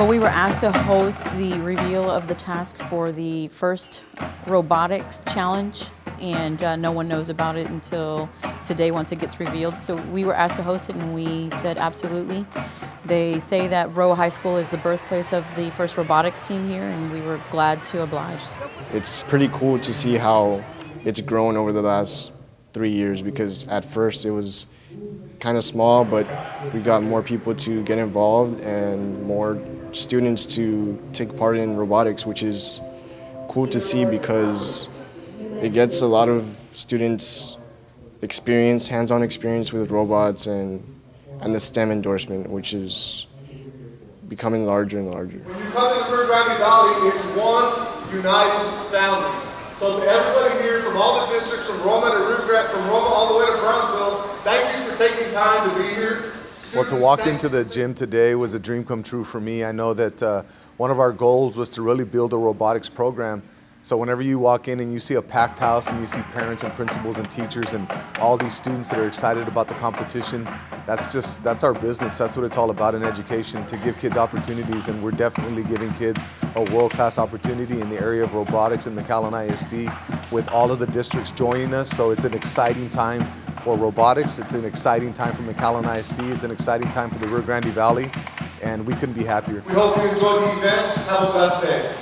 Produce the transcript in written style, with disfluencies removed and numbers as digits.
Well, we were asked to host the reveal of the task for the first robotics challenge, and no one knows about it until today once it gets revealed. So we were asked to host it, and we said absolutely. They say that Rowe High School is the birthplace of the first robotics team here, and we were glad to oblige. It's pretty cool to see how it's grown over the last 3 years, because at first it was kind of small, but we got more people to get involved and more students to take part in robotics, which is cool to see because it gets a lot of students experience, hands-on experience with robots and the STEM endorsement, which is becoming larger and larger. When you come to the Rio Grande Valley, it's one united family. So to everybody here from all the districts, from Roma to Rio Grande, from Roma all the way to Brownsville, thank you for taking time to be here. Well, to walk into the gym today was a dream come true for me. I know that one of our goals was to really build a robotics program. So whenever you walk in and you see a packed house and you see parents and principals and teachers and all these students that are excited about the competition, that's our business. That's what it's all about in education, to give kids opportunities, and we're definitely giving kids a world-class opportunity in the area of robotics in McAllen ISD with all of the districts joining us. So it's an exciting time for robotics. It's an exciting time for McAllen ISD. It's an exciting time for the Rio Grande Valley, and we couldn't be happier. We hope you enjoyed the event. Have a blessed day.